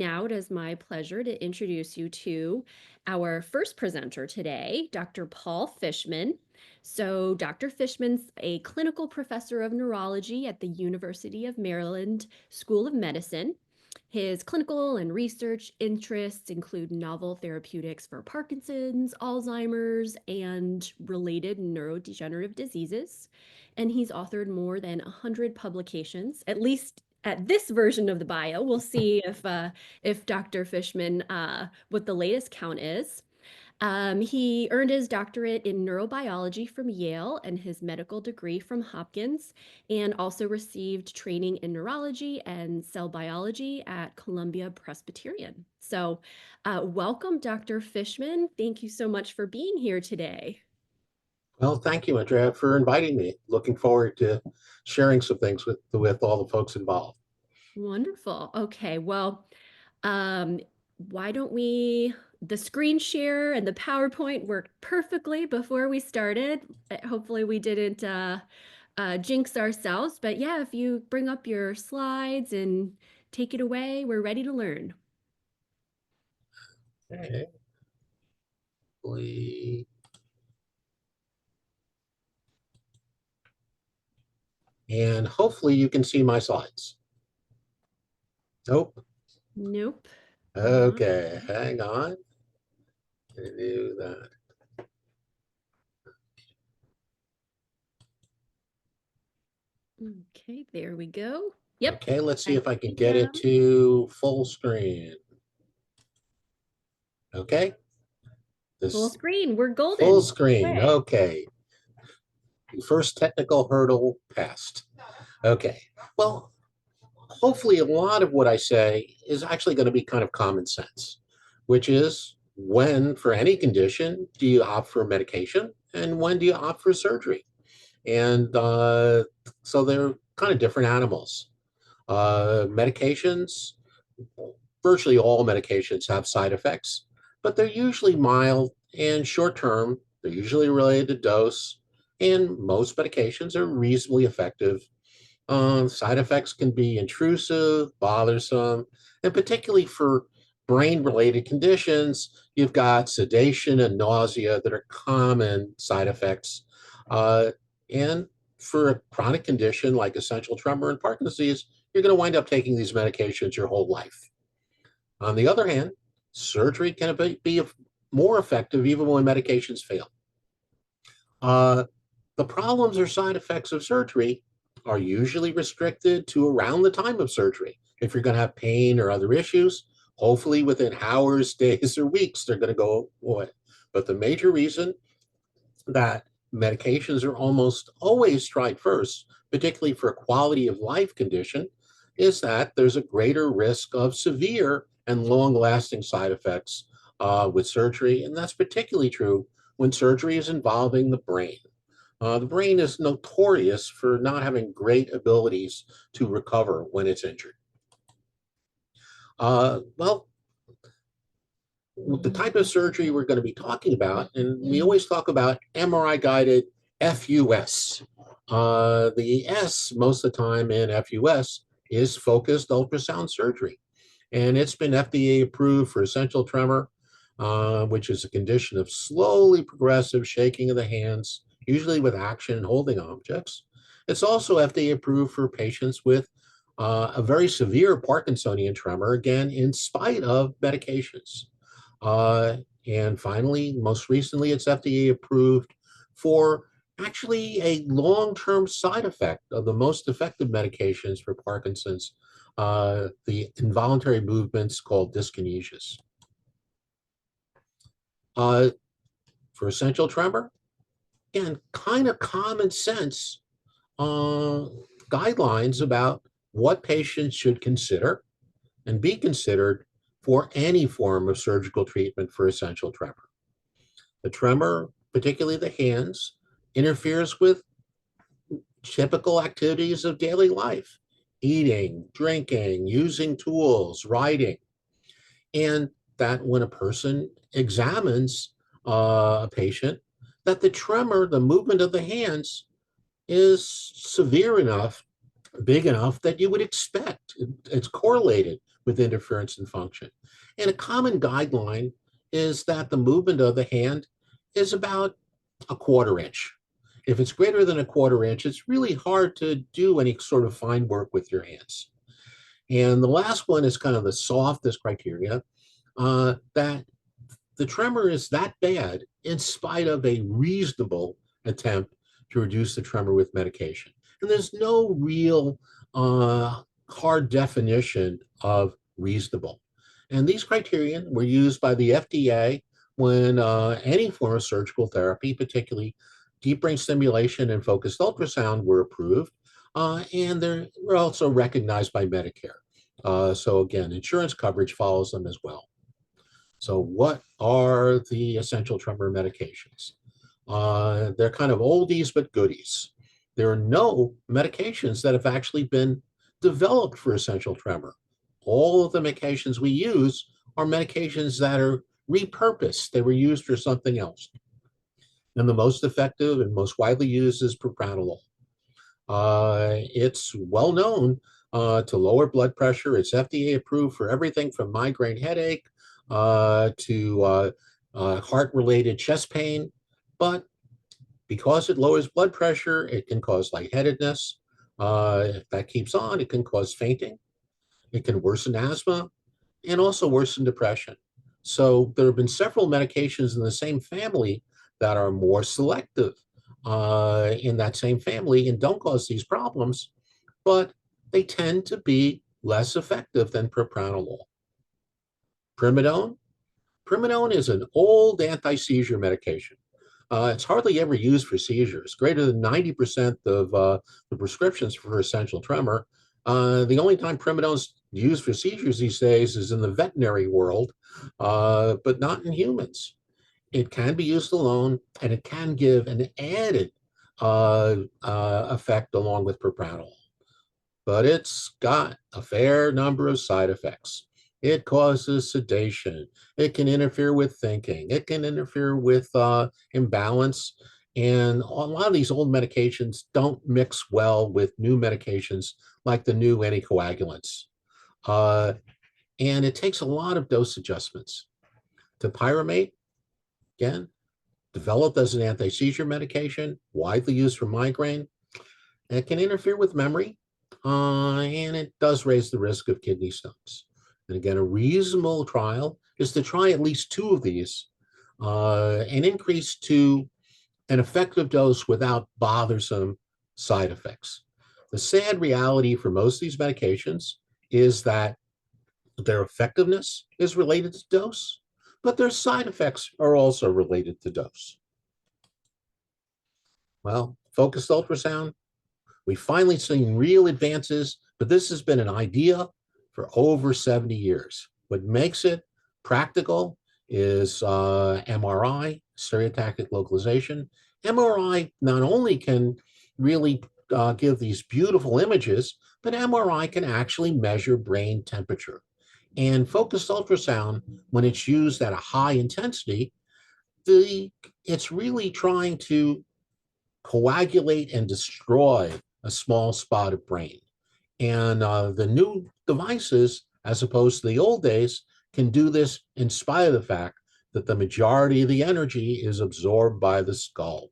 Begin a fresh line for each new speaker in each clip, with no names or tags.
Now it is my pleasure to introduce you to our first presenter today, Dr. Paul Fishman. So Dr. Fishman's a clinical professor of neurology at the University of Maryland School of Medicine. His clinical and research interests include novel therapeutics for Parkinson's, Alzheimer's, and related neurodegenerative diseases. And he's authored more than 100 publications, at least at this version of the bio. We'll see if Dr. Fishman, what the latest count is. He earned his doctorate in neurobiology from Yale and his medical degree from Hopkins, and also received training in neurology and cell biology at Columbia Presbyterian. So, welcome, Dr. Fishman. Thank you so much for being here today.
Well, thank you, Andrea, for inviting me. Looking forward to sharing some things with all the folks involved.
Wonderful. Okay, well, um, why don't the screen share and the PowerPoint worked perfectly before we started. Hopefully we didn't jinx ourselves, but yeah, if you bring up your slides and take it away, we're ready to learn.
Okay. And hopefully you can see my slides. Nope.
Nope.
Okay, hang on. Gonna do that.
Okay, there we go. Yep.
Okay, let's see
I
if I can
see
get it
them.
to full screen. Okay.
Full
This
screen. We're
full
golden.
screen.
Okay.
Okay. First technical hurdle passed. Okay. Well, hopefully a lot of what I say is actually going to be kind of common sense, which is when, for any condition, do you opt for medication and when do you opt for surgery? And so they're kind of different animals. Medications, virtually all medications have side effects, but they're usually mild and short term. They're usually related to dose, and most medications are reasonably effective. Side effects can be intrusive, bothersome, and particularly for brain-related conditions, you've got sedation and nausea that are common side effects. And for a chronic condition like essential tremor and Parkinson's disease, you're going to wind up taking these medications your whole life. On the other hand, surgery can be more effective even when medications fail. The problems or side effects of surgery are usually restricted to around the time of surgery. If you're going to have pain or other issues, hopefully within hours, days, or weeks, they're going to go away. But the major reason that medications are almost always tried first, particularly for a quality of life condition, is that there's a greater risk of severe and long lasting side effects with surgery. And that's particularly true when surgery is involving the brain. The brain is notorious for not having great abilities to recover when it's injured. Well, the type of surgery we're going to be talking about, and we always talk about MRI guided FUS. The S, most of the time in FUS, is focused ultrasound surgery. And it's been FDA approved for essential tremor, which is a condition of slowly progressive shaking of the hands, usually with action and holding objects. It's also FDA approved for patients with a very severe Parkinsonian tremor, again, in spite of medications. And finally, most recently, it's FDA approved for actually a long-term side effect of the most effective medications for Parkinson's, the involuntary movements called dyskinesias. For essential tremor, again, kind of common sense guidelines about what patients should consider and be considered for any form of surgical treatment for essential tremor. The tremor, particularly the hands, interferes with typical activities of daily life: eating, drinking, using tools, writing. And that when a person examines a patient, that the tremor, the movement of the hands, is severe enough, big enough that you would expect. It's correlated with interference in function. And a common guideline is that the movement of the hand is about a quarter inch. If it's greater than a quarter inch, it's really hard to do any sort of fine work with your hands. And the last one is kind of the softest criteria, that the tremor is that bad in spite of a reasonable attempt to reduce the tremor with medication. And there's no real hard definition of reasonable. And these criteria were used by the FDA when any form of surgical therapy, particularly deep brain stimulation and focused ultrasound, were approved. And they're also recognized by Medicare. So again, insurance coverage follows them as well. So what are the essential tremor medications? They're kind of oldies but goodies. There are no medications that have actually been developed for essential tremor. All of the medications we use are medications that are repurposed. They were used for something else. And the most effective and most widely used is propranolol. It's well known to lower blood pressure. It's FDA approved for everything from migraine headache to heart-related chest pain. But because it lowers blood pressure, it can cause lightheadedness. If that keeps on, it can cause fainting. It can worsen asthma and also worsen depression. So there have been several medications in the same family that are more selective in that same family and don't cause these problems, but they tend to be less effective than propranolol. Primidone. Primidone is an old anti-seizure medication. It's hardly ever used for seizures. Greater than 90% of the prescriptions for essential tremor. The only time primidone's used for seizures these days is in the veterinary world, but not in humans. It can be used alone, and it can give an added effect along with propranolol. But it's got a fair number of side effects. It causes sedation. It can interfere with thinking. It can interfere with imbalance. And a lot of these old medications don't mix well with new medications like the new anticoagulants. And it takes a lot of dose adjustments. Topiramate, again, developed as an anti-seizure medication, widely used for migraine. It can interfere with memory, and it does raise the risk of kidney stones. And again, a reasonable trial is to try at least 2 of these and increase to an effective dose without bothersome side effects. The sad reality for most of these medications is that their effectiveness is related to dose, but their side effects are also related to dose. Well, focused ultrasound, we've finally seen real advances, but this has been an idea for over 70 years. What makes it practical is MRI, stereotactic localization. MRI not only can really give these beautiful images, but MRI can actually measure brain temperature. And focused ultrasound, when it's used at a high intensity, it's really trying to coagulate and destroy a small spot of brain. And the new devices, as opposed to the old days, can do this in spite of the fact that the majority of the energy is absorbed by the skull.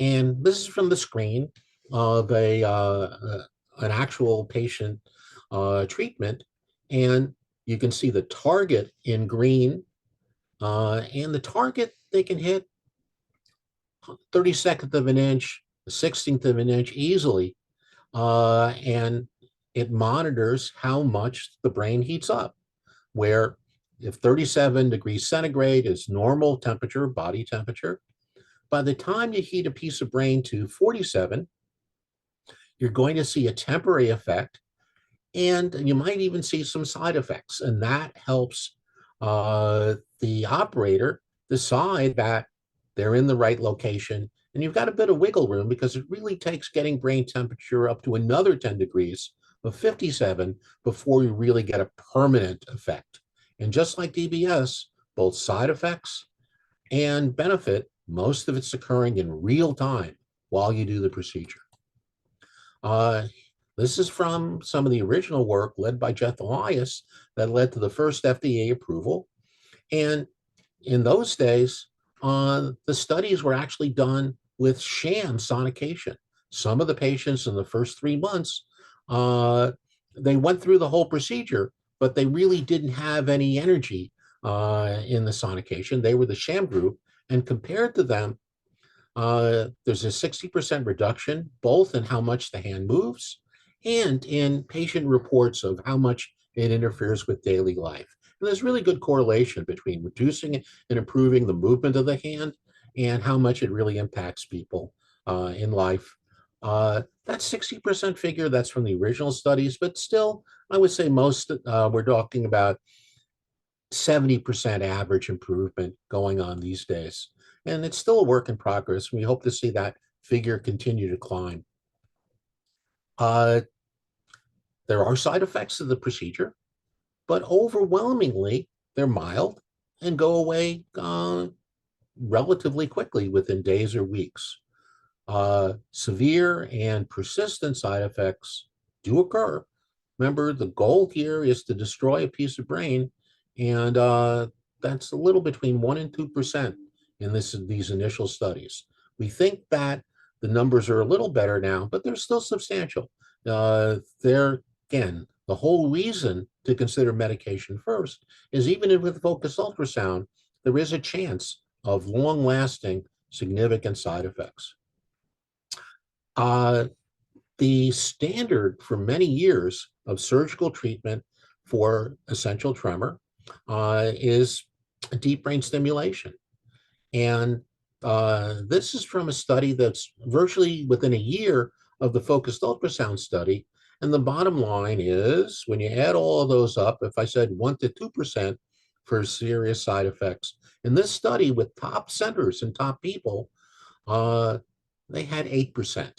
And this is from the screen of an actual patient treatment. And you can see the target in green. And the target, they can hit 32nd of an inch, 16th of an inch easily. And it monitors how much the brain heats up, where if 37 degrees centigrade is normal temperature, body temperature, by the time you heat a piece of brain to 47, you're going to see a temporary effect, and you might even see some side effects. And that helps the operator decide that they're in the right location. And you've got a bit of wiggle room because it really takes getting brain temperature up to another 10 degrees of 57 before you really get a permanent effect. And just like DBS, both side effects and benefit, most of it's occurring in real time while you do the procedure. This is from some of the original work led by Jeff Elias that led to the first FDA approval. And in those days, the studies were actually done with sham sonication. Some of the patients in the first 3 months, they went through the whole procedure, but they really didn't have any energy in the sonication. They were the sham group, and compared to them, there's a 60% reduction, both in how much the hand moves and in patient reports of how much it interferes with daily life. And there's really good correlation between reducing and improving the movement of the hand and how much it really impacts people in life. That 60% figure, that's from the original studies, but still, I would say most, we're talking about 70% average improvement going on these days. And it's still a work in progress. We hope to see that figure continue to climb. There are side effects of the procedure, but overwhelmingly, they're mild and go away relatively quickly within days or weeks. Severe and persistent side effects do occur. Remember, the goal here is to destroy a piece of brain, and that's a little between 1% and 2% in these initial studies. We think that the numbers are a little better now, but they're still substantial. They're, again, the whole reason to consider medication first is even with focused ultrasound, there is a chance of long-lasting significant side effects. The standard for many years of surgical treatment for essential tremor is deep brain stimulation. And this is from a study that's virtually within a year of the focused ultrasound study. And the bottom line is when you add all of those up, if I said 1% to 2% for serious side effects, in this study with top centers and top people, they had 8%.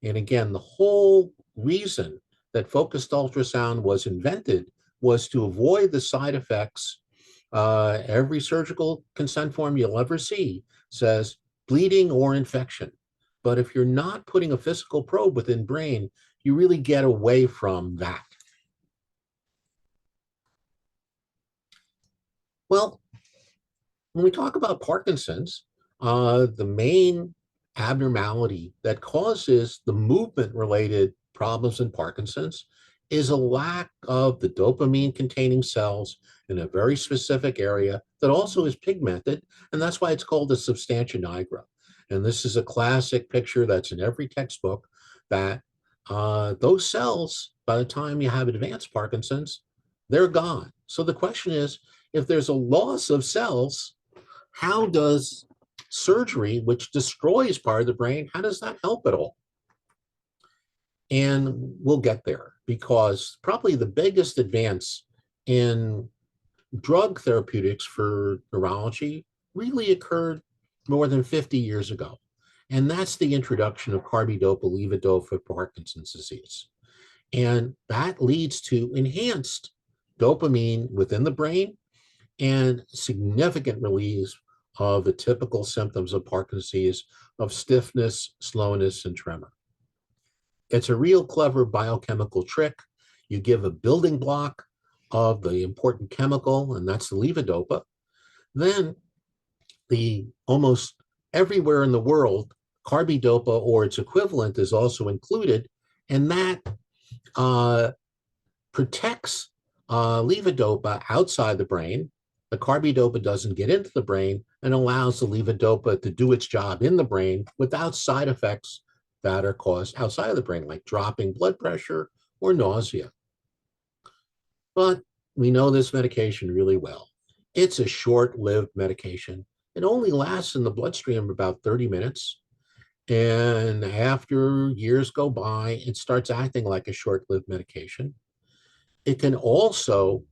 And again, the whole reason that focused ultrasound was invented was to avoid the side effects. Every surgical consent form you'll ever see says bleeding or infection. But if you're not putting a physical probe within brain, you really get away from that. Well, when we talk about Parkinson's, the main abnormality that causes the movement-related problems in Parkinson's is a lack of the dopamine-containing cells in a very specific area that also is pigmented, and that's why it's called a substantia nigra. And this is a classic picture that's in every textbook that those cells, by the time you have advanced Parkinson's, they're gone. So the question is, if there's a loss of cells, how does surgery, which destroys part of the brain, how does that help at all? And we'll get there because probably the biggest advance in drug therapeutics for neurology really occurred more than 50 years ago. And that's the introduction of carbidopa levodopa for Parkinson's disease. And that leads to enhanced dopamine within the brain and significant release of the typical symptoms of Parkinson's disease of stiffness, slowness, and tremor. It's a real clever biochemical trick. You give a building block of the important chemical, and that's the levodopa. Then almost everywhere in the world, carbidopa or its equivalent is also included, and that protects levodopa outside the brain. The carbidopa doesn't get into the brain and allows the levodopa to do its job in the brain without side effects that are caused outside of the brain, like dropping blood pressure or nausea. But we know this medication really well. It's a short-lived medication. It only lasts in the bloodstream about 30 minutes. And after years go by, it starts acting like a short-lived medication. It can also,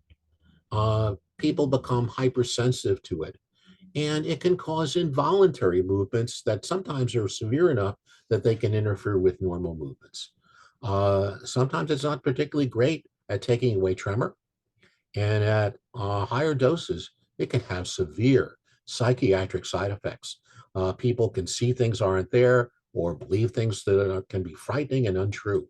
people become hypersensitive to it. And it can cause involuntary movements that sometimes are severe enough that they can interfere with normal movements. Sometimes it's not particularly great at taking away tremor. And at higher doses, it can have severe psychiatric side effects. People can see things aren't there or believe things that can be frightening and untrue.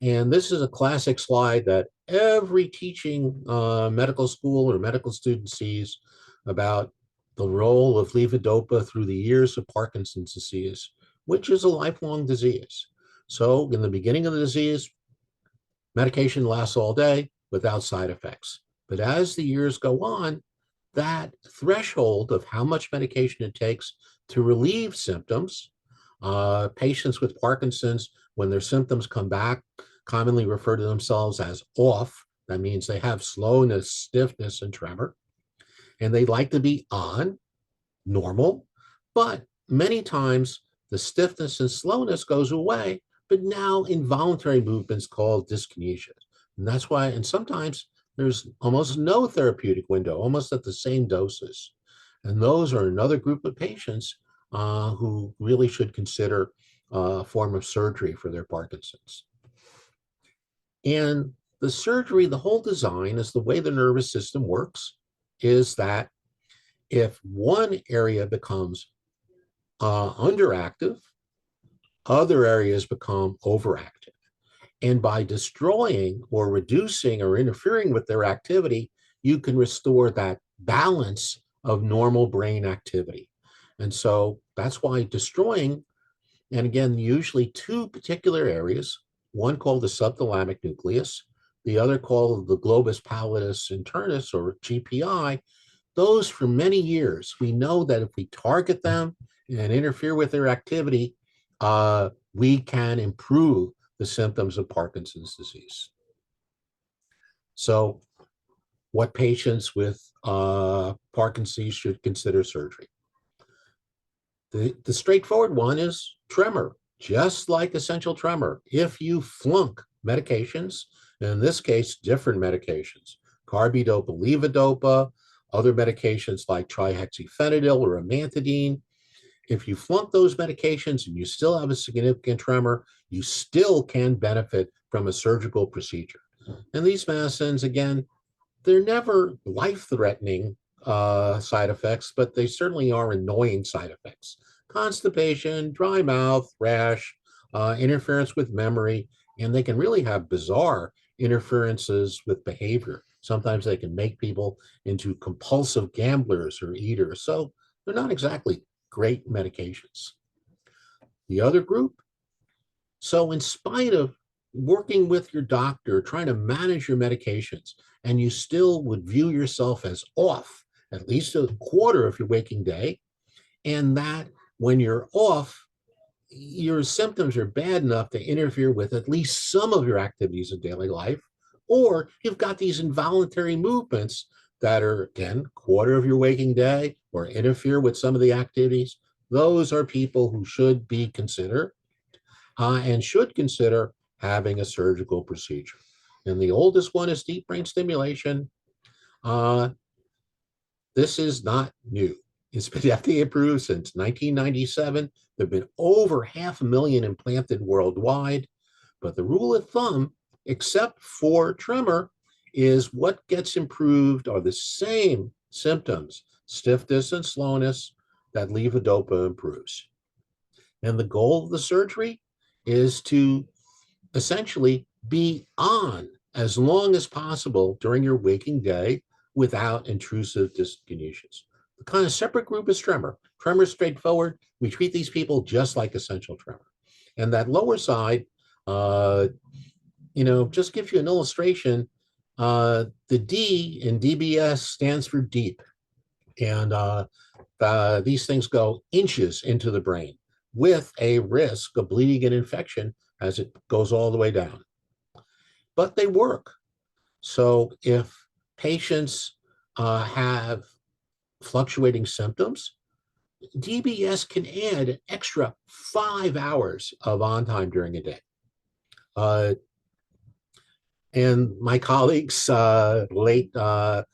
And this is a classic slide that every teaching medical school or medical student sees about the role of levodopa through the years of Parkinson's disease, which is a lifelong disease. So in the beginning of the disease, medication lasts all day without side effects. But as the years go on, that threshold of how much medication it takes to relieve symptoms, patients with Parkinson's, when their symptoms come back, commonly refer to themselves as off. That means they have slowness, stiffness, and tremor, and they like to be on normal, but many times the stiffness and slowness goes away, but now involuntary movements called dyskinesia. And that's why, and sometimes there's almost no therapeutic window, almost at the same doses. And those are another group of patients who really should consider a form of surgery for their Parkinson's. And the surgery, the whole design is the way the nervous system works, is that if one area becomes underactive, other areas become overactive. And by destroying or reducing or interfering with their activity, you can restore that balance of normal brain activity. And so that's why destroying, and again, usually two particular areas, one called the subthalamic nucleus, the other called the globus pallidus internus or GPI, those for many years, we know that if we target them and interfere with their activity, we can improve the symptoms of Parkinson's disease. So what patients with Parkinson's should consider surgery? The straightforward one is tremor, just like essential tremor. If you flunk medications, in this case, different medications, carbidopa, levodopa, other medications like trihexyphenidyl or amantadine, if you flunk those medications and you still have a significant tremor, you still can benefit from a surgical procedure. And these medicines, again, they're never life-threatening side effects, but they certainly are annoying side effects. Constipation, dry mouth, rash, interference with memory, and they can really have bizarre interferences with behavior. Sometimes they can make people into compulsive gamblers or eaters. So they're not exactly great medications. The other group, so in spite of working with your doctor, trying to manage your medications, and you still would view yourself as off at least a quarter of your waking day, and that when you're off, your symptoms are bad enough to interfere with at least some of your activities of daily life, or you've got these involuntary movements that are, again, quarter of your waking day or interfere with some of the activities. Those are people who should be considered and should consider having a surgical procedure. And the oldest one is deep brain stimulation. This is not new. It's been FDA approved since 1997. There have been over 500,000 implanted worldwide. But the rule of thumb, except for tremor, is what gets improved are the same symptoms, stiffness and slowness, that levodopa improves. And the goal of the surgery is to essentially be on as long as possible during your waking day without intrusive dyskinesias. The kind of separate group is tremor. Tremor is straightforward. We treat these people just like essential tremor. And that lower side, just gives you an illustration. The D in DBS stands for deep. And these things go inches into the brain with a risk of bleeding and infection as it goes all the way down. But they work. So if patients have fluctuating symptoms, DBS can add an extra 5 hours of on time during a day. And my colleagues, late Dr.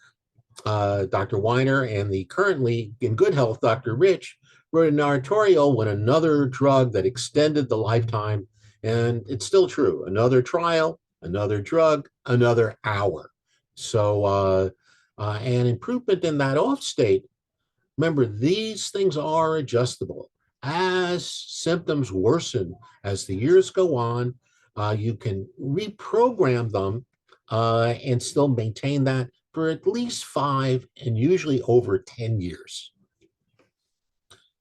Weiner and the currently in good health Dr. Rich, wrote an editorial when another drug that extended the lifetime, and it's still true. Another trial, another drug, another hour. So, an improvement in that off state. Remember, these things are adjustable. As symptoms worsen, as the years go on, You can reprogram them and still maintain that for at least 5 and usually over 10 years.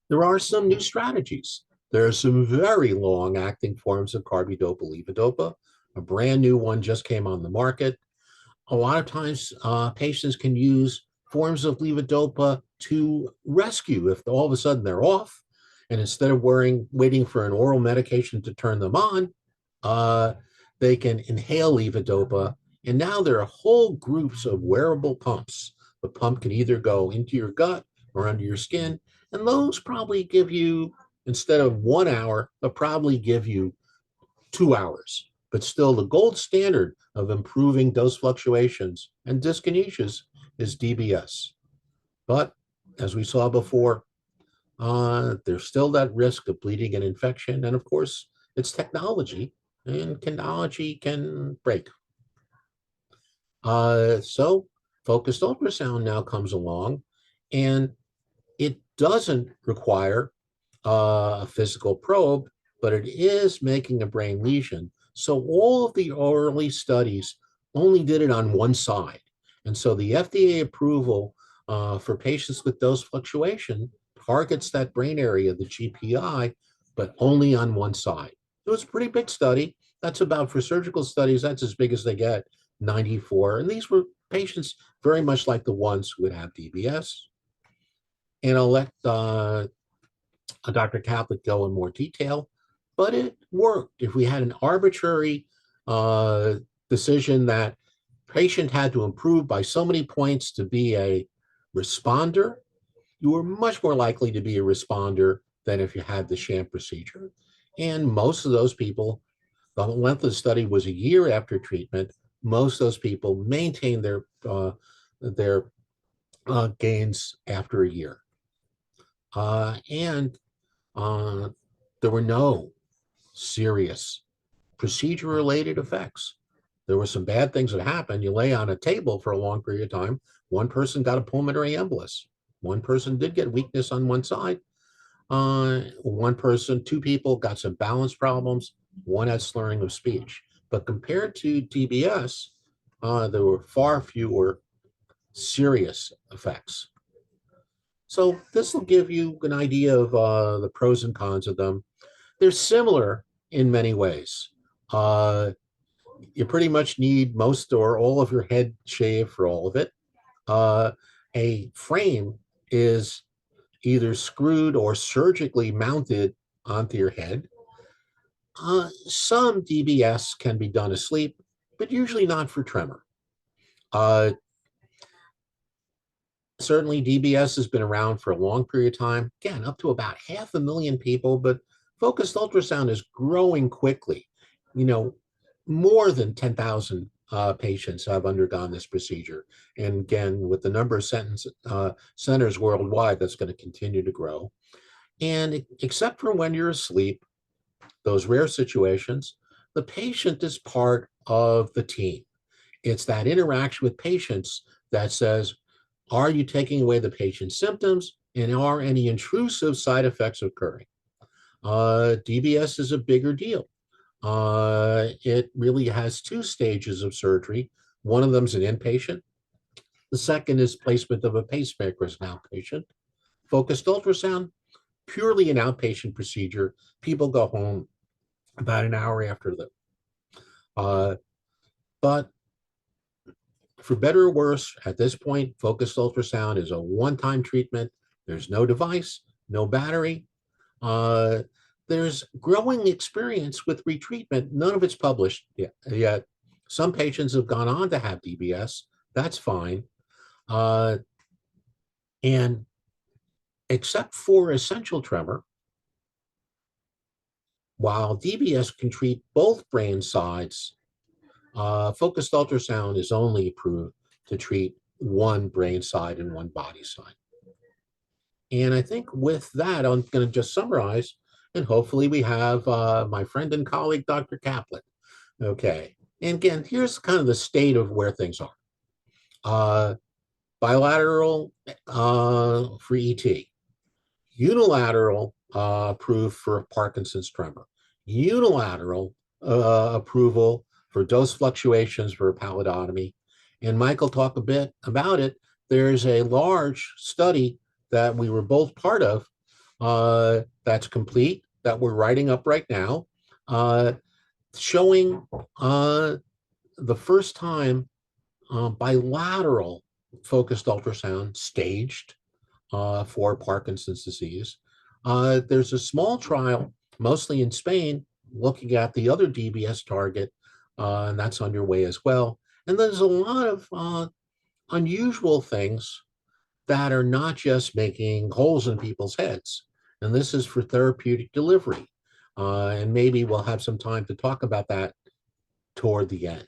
There are some new strategies. There are some very long-acting forms of carbidopa levodopa. A brand new one just came on the market. A lot of times, patients can use forms of levodopa to rescue if all of a sudden they're off, and instead of waiting for an oral medication to turn them on, uh, they can inhale levodopa. And now there are whole groups of wearable pumps. The pump can either go into your gut or under your skin, and those probably give you, instead of 1 hour, they'll probably give you 2 hours. But still, the gold standard of improving dose fluctuations and dyskinesias is DBS. But as we saw before, there's still that risk of bleeding and infection. And of course, it's technology, and technology can break. So focused ultrasound now comes along, and it doesn't require a physical probe, but it is making a brain lesion. So all of the early studies only did it on one side. And so the FDA approval for patients with dose fluctuation targets that brain area, the GPI, but only on one side. It was a pretty big study. That's about, for surgical studies, that's as big as they get, 94. And these were patients very much like the ones who would have DBS. And I'll let Dr. Kaplitt go in more detail, but it worked. If we had an arbitrary decision that patient had to improve by so many points to be a responder, you were much more likely to be a responder than if you had the sham procedure. And most of those people, the length of the study was a year after treatment. Most of those people maintained their gains after a year. And there were no serious procedure-related effects. There were some bad things that happened. You lay on a table for a long period of time. One person got a pulmonary embolus. One person did get weakness on one side. Two people got some balance problems. One had slurring of speech. But compared to DBS, there were far fewer serious effects. So this will give you an idea of the pros and cons of them. They're similar in many ways. You pretty much need most or all of your head shaved for all of it. A frame is either screwed or surgically mounted onto your head. Some DBS can be done asleep, but usually not for tremor. Certainly DBS has been around for a long period of time, again, up to about 500,000 people, but focused ultrasound is growing quickly. More than 10,000 patients have undergone this procedure. And again, with the number of centers worldwide, that's going to continue to grow. And except for when you're asleep, those rare situations, the patient is part of the team. It's that interaction with patients that says, are you taking away the patient's symptoms, and are any intrusive side effects occurring? DBS is a bigger deal. It really has 2 stages of surgery. One of them is an inpatient. The second is placement of a pacemaker as an outpatient. Focused ultrasound, purely an outpatient procedure. People go home about an hour after that. But for better or worse, at this point, focused ultrasound is a one-time treatment. There's no device, no battery. There's growing experience with retreatment. None of it's published yet. Some patients have gone on to have DBS. That's fine. And except for essential tremor, while DBS can treat both brain sides, focused ultrasound is only approved to treat one brain side and one body side. And I think with that, I'm going to just summarize, and hopefully we have my friend and colleague, Dr. Kaplitt. Okay. And again, here's kind of the state of where things are. Bilateral for ET. Unilateral approved for Parkinson's tremor. Unilateral approval for dose fluctuations for pallidotomy. And Michael talked a bit about it. There's a large study that we were both part of that's complete, that we're writing up right now, showing the first time bilateral focused ultrasound staged for Parkinson's disease. There's a small trial, mostly in Spain, looking at the other DBS target, and that's underway as well. And there's a lot of unusual things that are not just making holes in people's heads. And this is for therapeutic delivery. And maybe we'll have some time to talk about that toward the end.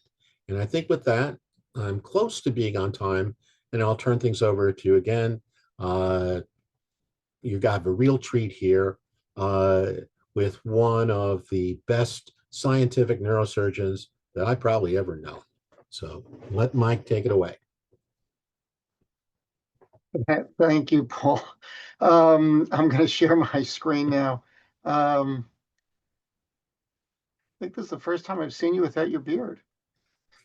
And I think with that, I'm close to being on time, and I'll turn things over to you again. You got a real treat here with one of the best scientific neurosurgeons that I probably ever known. So let Mike take it away.
Thank you, Paul. I'm going to share my screen now. I think this is the first time I've seen you without your beard.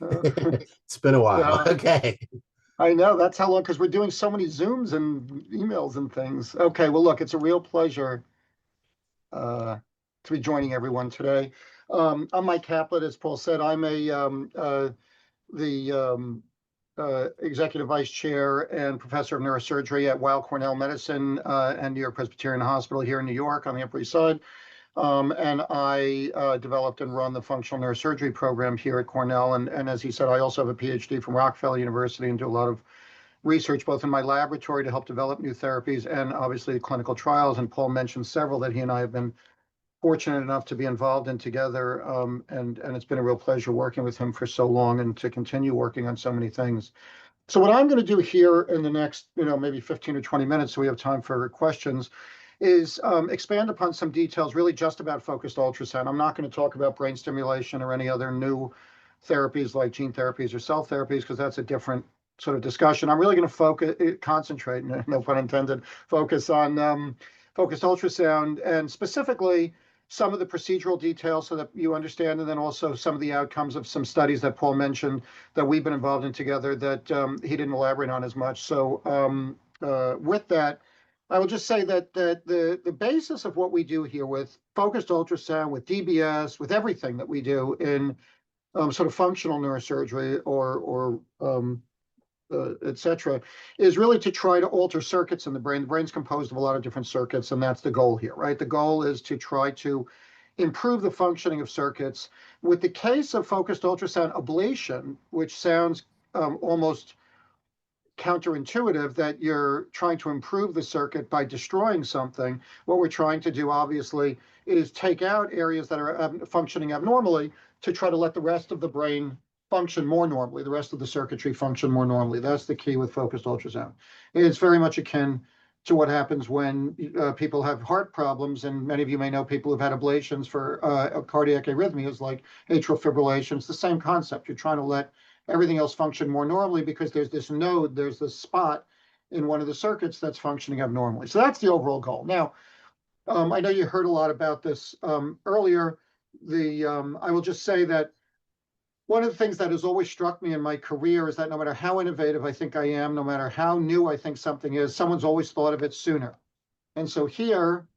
It's been a while. Okay.
I know, that's how long, because we're doing so many Zooms and emails and things. Okay, well, look, it's a real pleasure to be joining everyone today. I'm Mike Kaplitt, as Paul said. I'm the Executive Vice Chair and Professor of Neurosurgery at Weill Cornell Medicine and New York Presbyterian Hospital here in New York on the Upper East Side. And I developed and run the functional neurosurgery program here at Cornell. And as he said, I also have a PhD from Rockefeller University and do a lot of research both in my laboratory to help develop new therapies and obviously clinical trials. And Paul mentioned several that he and I have been fortunate enough to be involved in together. And it's been a real pleasure working with him for so long and to continue working on so many things. So what I'm going to do here in the next, maybe 15 or 20 minutes, so we have time for questions, is expand upon some details really just about focused ultrasound. I'm not going to talk about brain stimulation or any other new therapies like gene therapies or cell therapies, because that's a different sort of discussion. I'm really going to concentrate, no pun intended, focus on focused ultrasound and specifically some of the procedural details so that you understand, and then also some of the outcomes of some studies that Paul mentioned that we've been involved in together that he didn't elaborate on as much. So with that, I will just say that the basis of what we do here with focused ultrasound, with DBS, with everything that we do in sort of functional neurosurgery or et cetera, is really to try to alter circuits in the brain. The brain's composed of a lot of different circuits, and that's the goal here, right? The goal is to try to improve the functioning of circuits. With the case of focused ultrasound ablation, which sounds almost counterintuitive that you're trying to improve the circuit by destroying something. What we're trying to do, obviously, is take out areas that are functioning abnormally to try to let the rest of the brain function more normally, the rest of the circuitry function more normally. That's the key with focused ultrasound. It's very much akin to what happens when people have heart problems, and many of you may know people who've had ablations for cardiac arrhythmias like atrial fibrillation. It's the same concept. You're trying to let everything else function more normally because there's this node, there's this spot in one of the circuits that's functioning abnormally. So that's the overall goal. Now, I know you heard a lot about this earlier. I will just say that one of the things that has always struck me in my career is that no matter how innovative I think I am, no matter how new I think something is, someone's always thought of it sooner. And so here,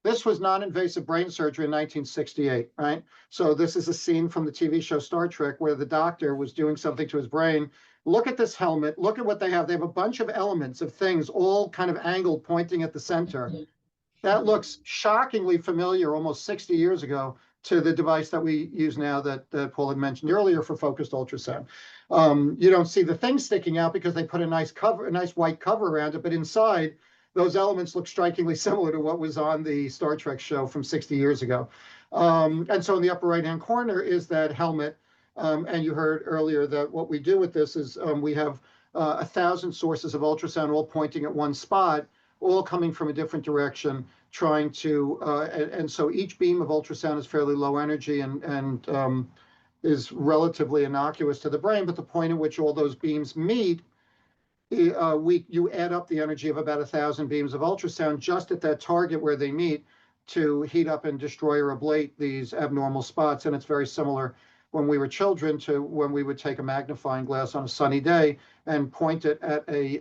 this was non-invasive brain surgery in 1968, right? So this is a scene from the TV show Star Trek where the doctor was doing something to his brain. Look at this helmet. Look at what they have. They have a bunch of elements of things all kind of angled, pointing at the center. That looks shockingly familiar almost 60 years ago to the device that we use now that Paul had mentioned earlier for focused ultrasound. You don't see the thing sticking out because they put a nice white cover around it, but inside, those elements look strikingly similar to what was on the Star Trek show from 60 years ago. And so in the upper right-hand corner is that helmet. And you heard earlier that what we do with this is we have 1,000 sources of ultrasound all pointing at one spot, all coming from a different direction, trying to, and so each beam of ultrasound is fairly low energy and is relatively innocuous to the brain, but the point at which all those beams meet, you add up the energy of about 1,000 beams of ultrasound just at that target where they meet. to heat up and destroy or ablate these abnormal spots. And it's very similar when we were children to when we would take a magnifying glass on a sunny day and point it at a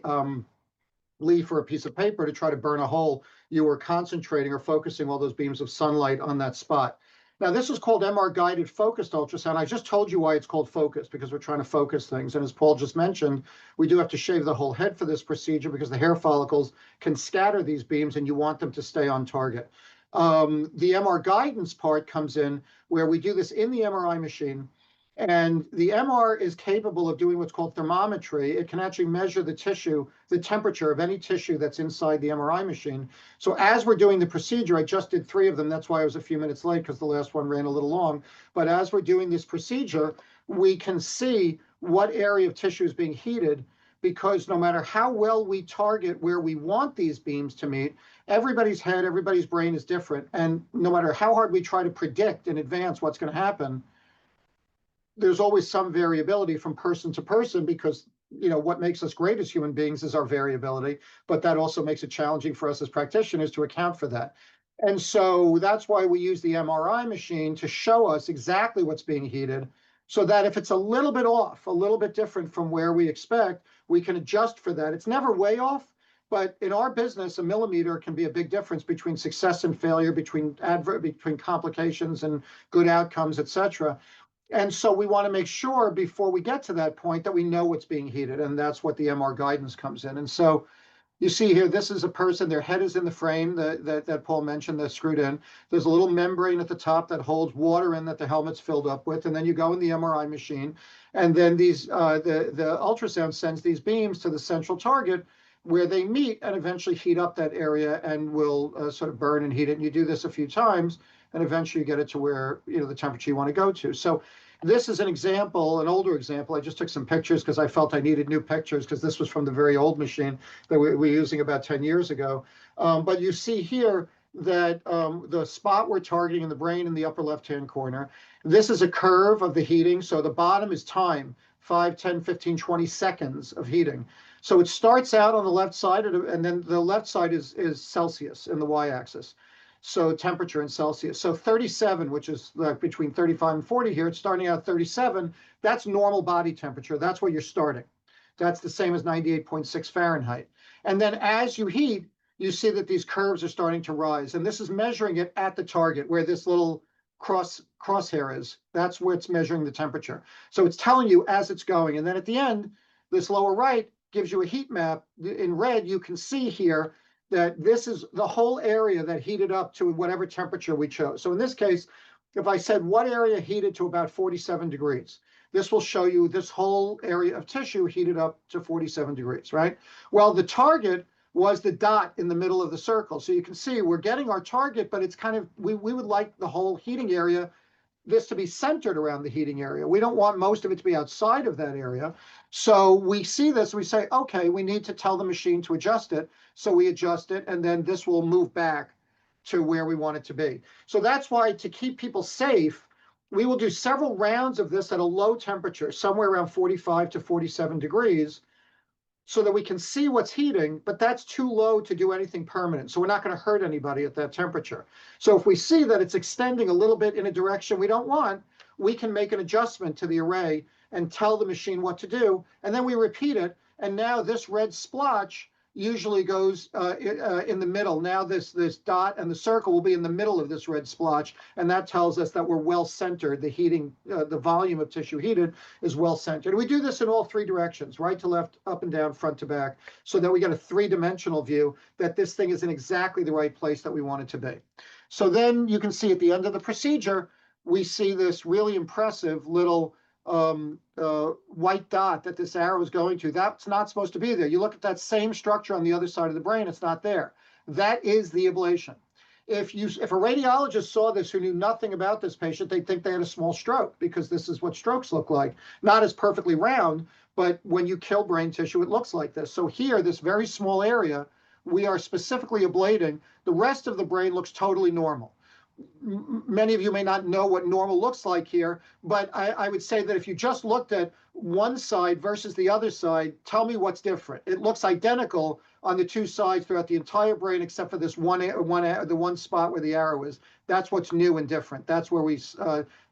leaf or a piece of paper to try to burn a hole. You were concentrating or focusing all those beams of sunlight on that spot. Now, this is called MR-guided focused ultrasound. I just told you why it's called focused, because we're trying to focus things. And as Paul just mentioned, we do have to shave the whole head for this procedure because the hair follicles can scatter these beams and you want them to stay on target. The MR guidance part comes in where we do this in the MRI machine. And the MR is capable of doing what's called thermometry. It can actually measure the tissue, the temperature of any tissue that's inside the MRI machine. So as we're doing the procedure, I just did 3 of them. That's why I was a few minutes late, because the last one ran a little long. But as we're doing this procedure, we can see what area of tissue is being heated, because no matter how well we target where we want these beams to meet, everybody's head, everybody's brain is different. And no matter how hard we try to predict in advance what's going to happen, there's always some variability from person to person, because what makes us great as human beings is our variability, but that also makes it challenging for us as practitioners to account for that. And so that's why we use the MRI machine to show us exactly what's being heated, so that if it's a little bit off, a little bit different from where we expect, we can adjust for that. It's never way off, but in our business, a millimeter can be a big difference between success and failure, between complications and good outcomes, et cetera. And so we want to make sure before we get to that point that we know what's being heated, and that's what the MR guidance comes in. And so you see here, this is a person, their head is in the frame that Paul mentioned, that's screwed in. There's a little membrane at the top that holds water in that the helmet's filled up with, and then you go in the MRI machine, and then these the ultrasound sends these beams to the central target where they meet and eventually heat up that area and will sort of burn and heat it. And you do this a few times, and eventually you get it to where the temperature you want to go to. So this is an example, an older example. I just took some pictures because I felt I needed new pictures, because this was from the very old machine that we were using about 10 years ago. But you see here that the spot we're targeting in the brain in the upper left-hand corner, this is a curve of the heating. So the bottom is time, 5, 10, 15, 20 seconds of heating. So it starts out on the left side, and then the left side is Celsius in the y-axis. So temperature in Celsius. So 37, which is like between 35 and 40 here, it's starting out at 37. That's normal body temperature. That's where you're starting. That's the same as 98.6 Fahrenheit. And then as you heat, you see that these curves are starting to rise. And this is measuring it at the target where this little crosshair is. That's where it's measuring the temperature. So it's telling you as it's going. And then at the end, this lower right gives you a heat map. In red, you can see here that this is the whole area that heated up to whatever temperature we chose. So in this case, if I said what area heated to about 47 degrees, this will show you this whole area of tissue heated up to 47 degrees, right? Well, the target was the dot in the middle of the circle. So you can see we're getting our target, but it's kind of, we would like the whole heating area, this to be centered around the heating area. We don't want most of it to be outside of that area. So we see this, we say, okay, we need to tell the machine to adjust it. So we adjust it, and then this will move back to where we want it to be. So that's why, to keep people safe, we will do several rounds of this at a low temperature, somewhere around 45 to 47 degrees, so that we can see what's heating, but that's too low to do anything permanent. So we're not going to hurt anybody at that temperature. So if we see that it's extending a little bit in a direction we don't want, we can make an adjustment to the array and tell the machine what to do. And then we repeat it. And now this red splotch usually goes in the middle. Now this dot and the circle will be in the middle of this red splotch, and that tells us that we're well centered. The heating, the volume of tissue heated is well centered. We do this in all 3 directions, right to left, up and down, front to back, so that we get a 3-dimensional view that this thing is in exactly the right place that we want it to be. So then you can see at the end of the procedure, we see this really impressive little white dot that this arrow is going to. That's not supposed to be there. You look at that same structure on the other side of the brain, it's not there. That is the ablation. If a radiologist saw this who knew nothing about this patient, they'd think they had a small stroke, because this is what strokes look like. Not as perfectly round, but when you kill brain tissue, it looks like this. So here, this very small area, we are specifically ablating. The rest of the brain looks totally normal. Many of you may not know what normal looks like here, but I would say that if you just looked at one side versus the other side, tell me what's different. It looks identical on the two sides throughout the entire brain, except for this the one spot where the arrow is. That's what's new and different. That's where we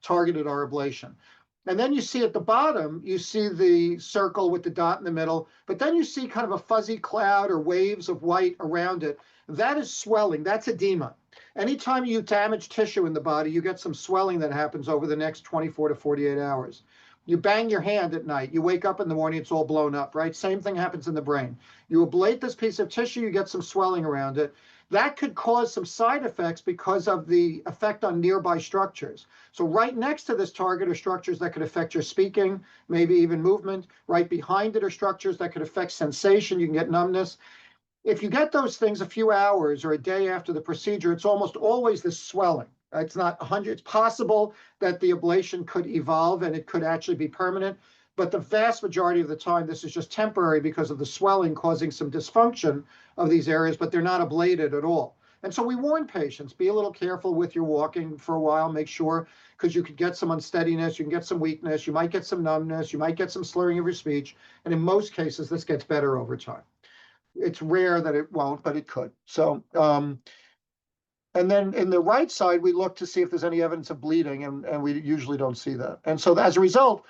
targeted our ablation. And then you see at the bottom, you see the circle with the dot in the middle, but then you see kind of a fuzzy cloud or waves of white around it. That is swelling. That's edema. Anytime you damage tissue in the body, you get some swelling that happens over the next 24 to 48 hours. You bang your hand at night, you wake up in the morning, it's all blown up, right? Same thing happens in the brain. You ablate this piece of tissue, you get some swelling around it. That could cause some side effects because of the effect on nearby structures. So right next to this target are structures that could affect your speaking, maybe even movement. Right behind it are structures that could affect sensation. You can get numbness. If you get those things a few hours or a day after the procedure, it's almost always this swelling. It's not 100. It's possible that the ablation could evolve and it could actually be permanent, but the vast majority of the time, this is just temporary because of the swelling causing some dysfunction of these areas, but they're not ablated at all. And so we warn patients, be a little careful with your walking for a while, make sure, because you could get some unsteadiness, you can get some weakness, you might get some numbness, you might get some slurring of your speech, and in most cases, this gets better over time. It's rare that it won't, but it could. So, and then in the right side, we look to see if there's any evidence of bleeding, and we usually don't see that. And so as a result,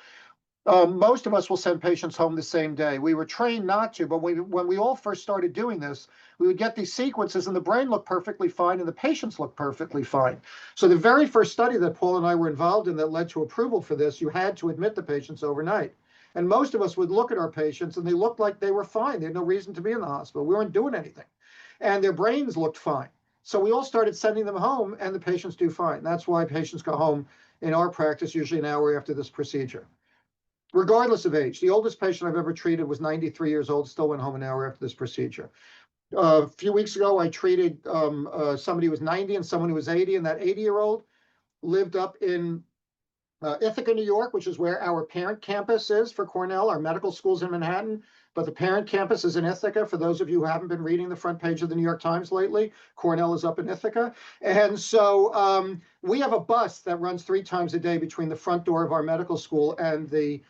most of us will send patients home the same day. We were trained not to, but when we all first started doing this, we would get these sequences and the brain looked perfectly fine and the patients looked perfectly fine. So the very first study that Paul and I were involved in that led to approval for this, you had to admit the patients overnight. And most of us would look at our patients and they looked like they were fine. They had no reason to be in the hospital. We weren't doing anything. And their brains looked fine. So we all started sending them home and the patients do fine. That's why patients go home in our practice usually an hour after this procedure, regardless of age. The oldest patient I've ever treated was 93 years old, still went home an hour after this procedure. A few weeks ago, I treated somebody who was 90 and someone who was 80, and that 80-year-old lived up in Ithaca, New York, which is where our parent campus is for Cornell. Our medical school's in Manhattan, but the parent campus is in Ithaca. For those of you who haven't been reading the front page of the New York Times lately, Cornell is up in Ithaca. And so we have a bus that runs 3 times a day between the front door of our medical school and the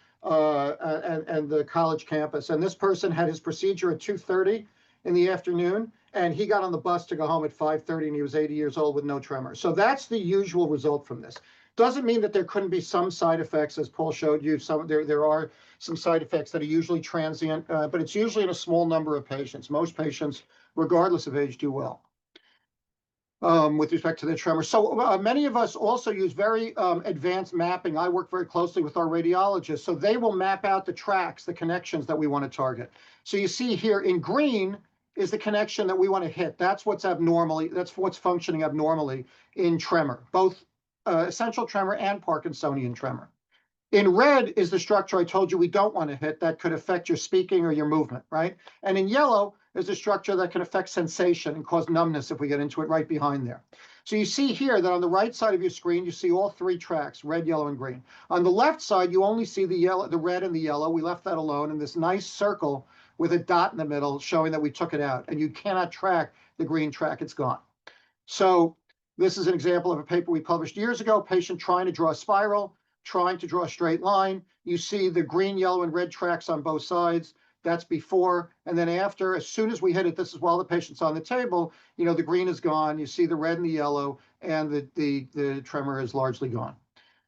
college campus. And this person had his procedure at 2:30 in the afternoon, and he got on the bus to go home at 5:30, and he was 80 years old with no tremor. So that's the usual result from this. Doesn't mean that there couldn't be some side effects, as Paul showed you. There are some side effects that are usually transient, but it's usually in a small number of patients. Most patients, regardless of age, do well with respect to the tremor. So many of us also use very advanced mapping. I work very closely with our radiologists, so they will map out the tracks, the connections that we want to target. So you see here in green is the connection that we want to hit. That's what's abnormally, that's what's functioning abnormally in tremor, both essential tremor and Parkinsonian tremor. In red is the structure I told you we don't want to hit that could affect your speaking or your movement, right? And in yellow is a structure that can affect sensation and cause numbness if we get into it right behind there. So you see here that on the right side of your screen, you see all 3 tracks, red, yellow, and green. On the left side, you only see the yellow, the red and the yellow. We left that alone, and this nice circle with a dot in the middle showing that we took it out. And you cannot track the green track, it's gone. So this is an example of a paper we published years ago, patient trying to draw a spiral, trying to draw a straight line. You see the green, yellow, and red tracks on both sides. That's before. And then after, as soon as we hit it, this is while the patient's on the table, you know, the green is gone. You see the red and the yellow, and the tremor is largely gone.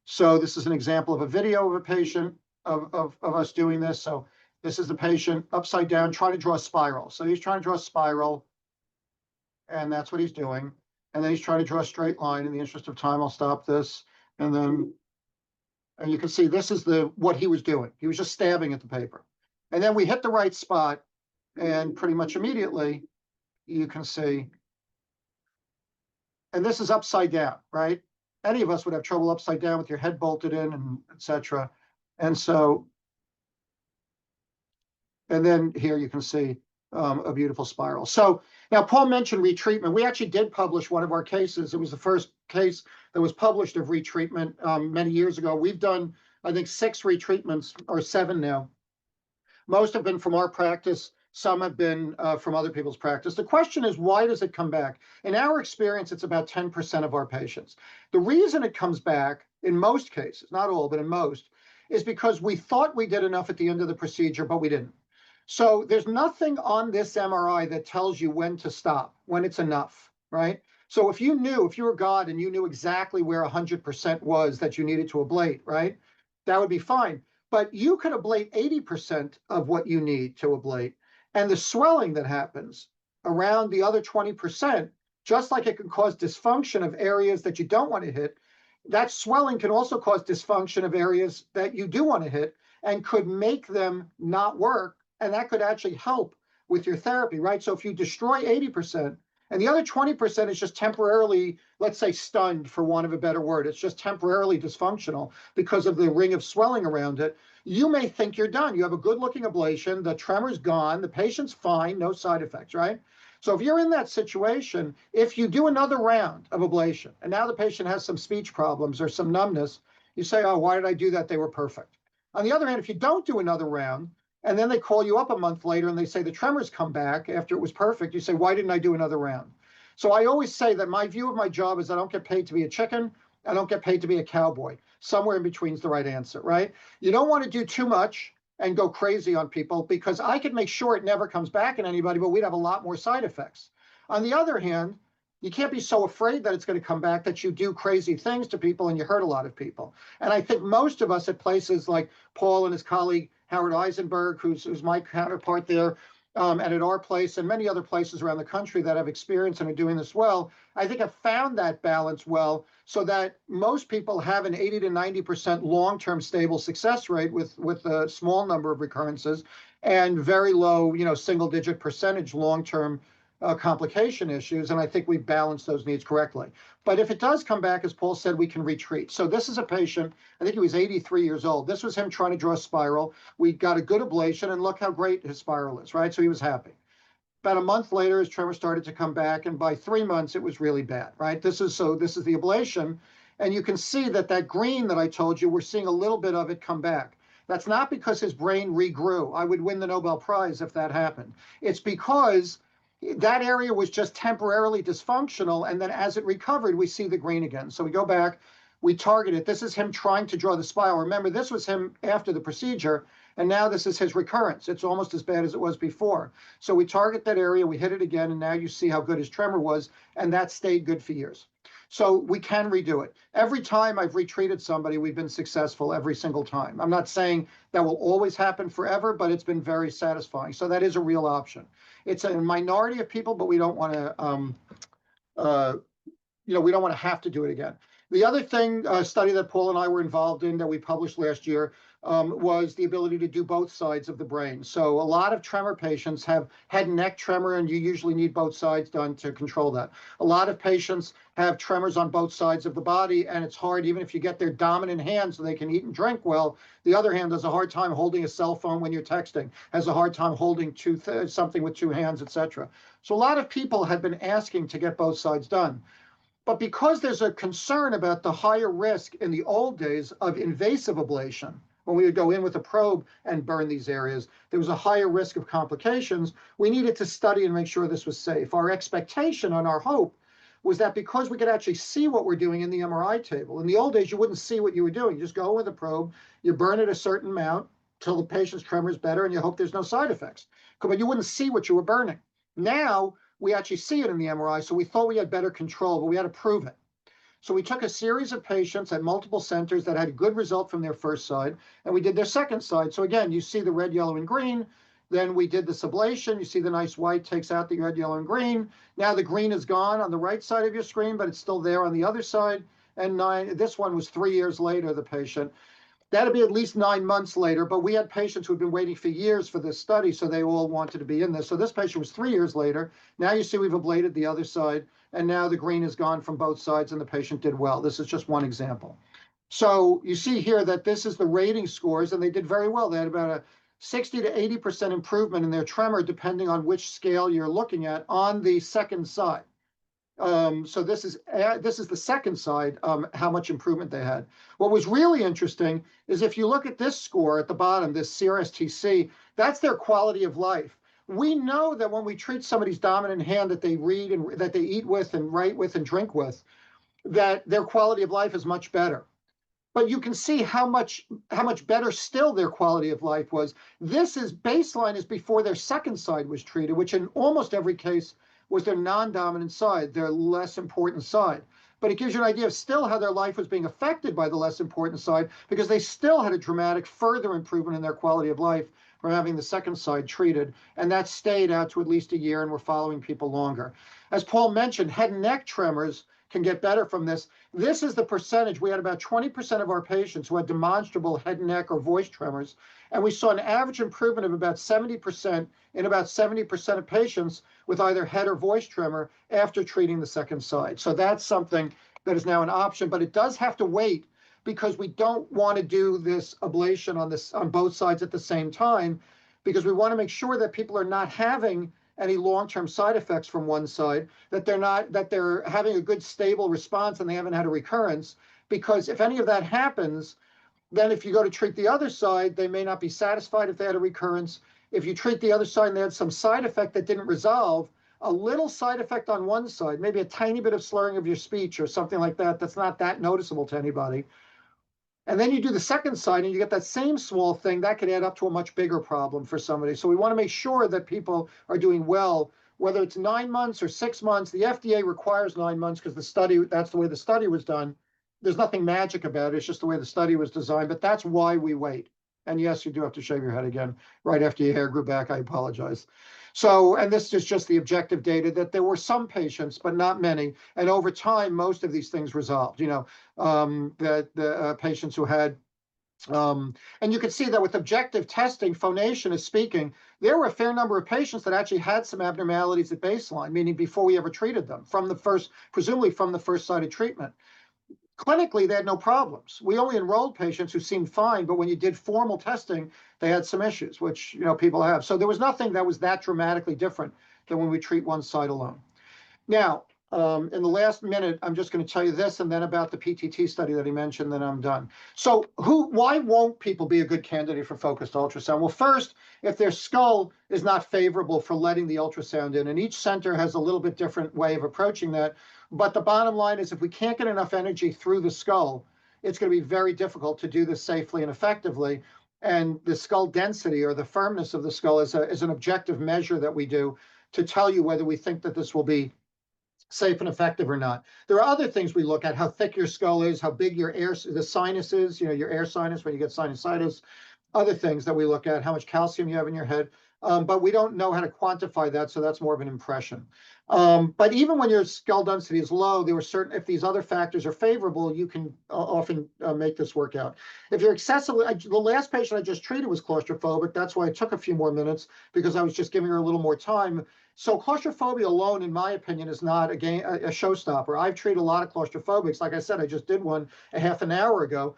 So this is an example of a video of a patient of us doing this. So this is the patient upside down trying to draw a spiral. So he's trying to draw a spiral, and that's what he's doing. And then he's trying to draw a straight line. In the interest of time, I'll stop this. And then, and you can see this is what he was doing. He was just stabbing at the paper. And then we hit the right spot, and pretty much immediately you can see, and this is upside down, right? Any of us would have trouble upside down with your head bolted in and etc. And so, and then here you can see a beautiful spiral. So now Paul mentioned retreatment. We actually did publish one of our cases. It was the first case that was published of retreatment many years ago. We've done, I think, 6 retreatments, or 7 now. Most have been from our practice Some have been from other people's practice. The question is, why does it come back? In our experience, it's about 10% of our patients. The reason it comes back, in most cases, not all, but in most, is because we thought we did enough at the end of the procedure, but we didn't. So there's nothing on this MRI that tells you when to stop, when it's enough, right? So if you were God and you knew exactly where 100% was that you needed to ablate, right? That would be fine. But you could ablate 80% of what you need to ablate. And the swelling that happens around the other 20%, just like it can cause dysfunction of areas that you don't want to hit, that swelling can also cause dysfunction of areas that you do want to hit and could make them not work. And that could actually help with your therapy, right? So if you destroy 80%, and the other 20% is just temporarily, let's say, stunned, for want of a better word. It's just temporarily dysfunctional because of the ring of swelling around it. You may think you're done. You have a good-looking ablation. The tremor's gone. The patient's fine. No side effects, right? So if you're in that situation, if you do another round of ablation, and now the patient has some speech problems or some numbness, you say, oh, why did I do that? They were perfect. On the other hand, if you don't do another round, and then they call you up a month later and they say the tremors come back after it was perfect, you say, why didn't I do another round? So I always say that my view of my job is I don't get paid to be a chicken. I don't get paid to be a cowboy. Somewhere in between is the right answer, right? You don't want to do too much and go crazy on people, because I could make sure it never comes back in anybody, but we'd have a lot more side effects. On the other hand, you can't be so afraid that it's going to come back that you do crazy things to people and you hurt a lot of people. And I think most of us at places like Paul and his colleague Howard Eisenberg, who's my counterpart there, and at our place and many other places around the country that have experience and are doing this well, I think have found that balance well, so that most people have an 80 to 90% long-term stable success rate with a small number of recurrences, and very low, single-digit percentage long-term complication issues. And I think we balance those needs correctly. But if it does come back, as Paul said, we can retreat. So this is a patient, I think he was 83 years old. This was him trying to draw a spiral. We got a good ablation, and look how great his spiral is, right? So he was happy. About a month later, his tremor started to come back, and by 3 months, it was really bad, right? This is the ablation, and you can see that green that I told you, we're seeing a little bit of it come back. That's not because his brain regrew. I would win the Nobel Prize if that happened. It's because that area was just temporarily dysfunctional, and then as it recovered, we see the green again. So we go back, we target it. This is him trying to draw the spiral. Remember, this was him after the procedure, and now this is his recurrence. It's almost as bad as it was before. So we target that area, we hit it again, and now you see how good his tremor was, and that stayed good for years. So we can redo it. Every time I've retreated somebody, we've been successful every single time. I'm not saying that will always happen forever, but it's been very satisfying. So that is a real option. It's a minority of people, but we don't want to, we don't want to have to do it again. The other thing, study that Paul and I were involved in that we published last year, was the ability to do both sides of the brain. So a lot of tremor patients have head and neck tremor, and you usually need both sides done to control that. A lot of patients have tremors on both sides of the body, and it's hard, even if you get their dominant hand so they can eat and drink well, the other hand has a hard time holding a cell phone when you're texting, has a hard time holding something with two hands, etc. So a lot of people have been asking to get both sides done. But because there's a concern about the higher risk in the old days of invasive ablation, when we would go in with a probe and burn these areas, there was a higher risk of complications. We needed to study and make sure this was safe. Our expectation and our hope was that because we could actually see what we're doing in the MRI table. In the old days, you wouldn't see what you were doing. You just go with a probe, you burn it a certain amount till the patient's tremor is better, and you hope there's no side effects. But you wouldn't see what you were burning. Now, we actually see it in the MRI, so we thought we had better control, but we had to prove it. So we took a series of patients at multiple centers that had a good result from their first side, and we did their second side. So again, you see the red, yellow, and green. Then we did this ablation. You see the nice white takes out the red, yellow, and green. Now the green is gone on the right side of your screen, but it's still there on the other side. And this one was 3 years later, the patient. That'd be at least 9 months later, but we had patients who'd been waiting for years for this study, so they all wanted to be in this. So this patient was 3 years later. Now you see we've ablated the other side, and now the green is gone from both sides, and the patient did well. This is just one example. So you see here that this is the rating scores, and they did very well. They had about a 60 to 80% improvement in their tremor, depending on which scale you're looking at, on the second side. So this is the second side, how much improvement they had. What was really interesting is if you look at this score at the bottom, this CRSTC, that's their quality of life. we know that when we treat somebody's dominant hand that they read and that they eat with and write with and drink with, that their quality of life is much better. But you can see how much better still their quality of life was. This is baseline is before their second side was treated, which in almost every case was their non-dominant side, their less important side. But it gives you an idea of still how their life was being affected by the less important side, because they still had a dramatic further improvement in their quality of life from having the second side treated. And that stayed out to at least a year, and we're following people longer. As Paul mentioned, head and neck tremors can get better from this. This is the percentage. We had about 20% of our patients who had demonstrable head and neck or voice tremors, and we saw an average improvement of about 70% in about 70% of patients with either head or voice tremor after treating the second side. So that's something that is now an option, but it does have to wait, because we don't want to do this ablation on both sides at the same time, because we want to make sure that people are not having any long-term side effects from one side, that they're having a good stable response and they haven't had a recurrence. Because if any of that happens, then if you go to treat the other side, they may not be satisfied if they had a recurrence. If you treat the other side and they had some side effect that didn't resolve, a little side effect on one side, maybe a tiny bit of slurring of your speech or something like that, that's not that noticeable to anybody, and then you do the second side and you get that same small thing, that could add up to a much bigger problem for somebody. So we want to make sure that people are doing well, whether it's 9 months or 6 months. The FDA requires 9 months because that's the way the study was done. There's nothing magic about it. It's just the way the study was designed, but that's why we wait. And yes, you do have to shave your head again right after your hair grew back. I apologize. So, and this is just the objective data that there were some patients, but not many. And over time, most of these things resolved, that the patients who had, and you can see that with objective testing, phonation is speaking, there were a fair number of patients that actually had some abnormalities at baseline, meaning before we ever treated them, presumably from the first side of treatment. Clinically, they had no problems. We only enrolled patients who seemed fine, but when you did formal testing, they had some issues, which people have. So there was nothing that was that dramatically different than when we treat one side alone. Now, in the last minute, I'm just going to tell you this, and then about the PTT study that he mentioned, then I'm done. So why won't people be a good candidate for focused ultrasound? Well, first, if their skull is not favorable for letting the ultrasound in, and each center has a little bit different way of approaching that. But the bottom line is, if we can't get enough energy through the skull, it's going to be very difficult to do this safely and effectively. And the skull density, or the firmness of the skull, is an objective measure that we do to tell you whether we think that this will be safe and effective or not. There are other things we look at: how thick your skull is, how big the sinus is, your air sinus when you get sinusitis, other things that we look at, how much calcium you have in your head. But we don't know how to quantify that, so that's more of an impression. But even when your skull density is low, if these other factors are favorable, you can often make this work out. If you're excessively, the last patient I just treated was claustrophobic. That's why it took a few more minutes, because I was just giving her a little more time. So claustrophobia alone, in my opinion, is not a showstopper. I've treated a lot of claustrophobics. Like I said, I just did one a half an hour ago.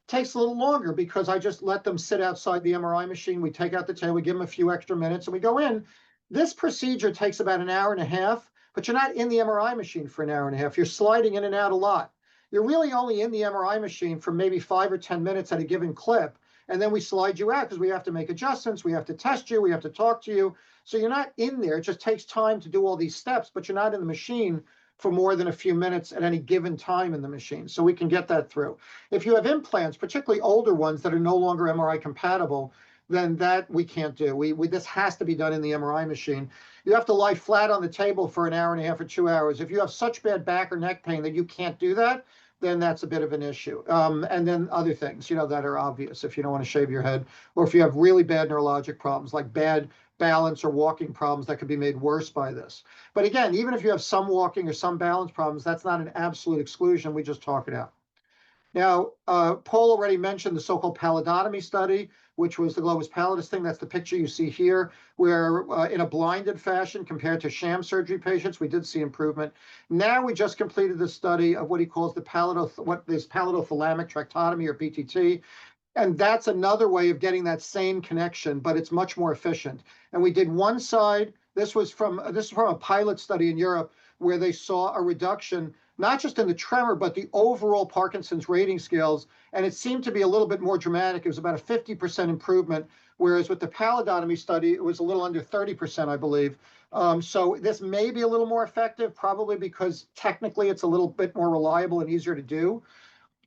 Takes a little longer because I just let them sit outside the MRI machine. We take out the tail, we give them a few extra minutes, and we go in. This procedure takes about an hour and a half, but you're not in the MRI machine for an hour and a half. You're sliding in and out a lot. You're really only in the MRI machine for maybe 5 or 10 minutes at a given clip, and then we slide you out because we have to make adjustments, we have to test you, we have to talk to you. So you're not in there. It just takes time to do all these steps, but you're not in the machine for more than a few minutes at any given time in the machine. So we can get that through. If you have implants, particularly older ones that are no longer MRI compatible, then that we can't do. This has to be done in the MRI machine. You have to lie flat on the table for an hour and a half or 2 hours. If you have such bad back or neck pain that you can't do that, then that's a bit of an issue. And then other things, that are obvious, if you don't want to shave your head, or if you have really bad neurologic problems like bad balance or walking problems that could be made worse by this. But again, even if you have some walking or some balance problems, that's not an absolute exclusion. We just talk it out. Now, Paul already mentioned the so-called pallidotomy study, which was the globus pallidus thing. That's the picture you see here, where in a blinded fashion compared to sham surgery patients, we did see improvement. Now we just completed the study of what he calls the pallidothalamic tractotomy, or PTT. And that's another way of getting that same connection, but it's much more efficient. And we did one side. This was from a pilot study in Europe where they saw a reduction not just in the tremor, but the overall Parkinson's rating scales. And it seemed to be a little bit more dramatic. It was about a 50% improvement, whereas with the pallidotomy study, it was a little under 30%, I believe. So this may be a little more effective, probably because technically it's a little bit more reliable and easier to do.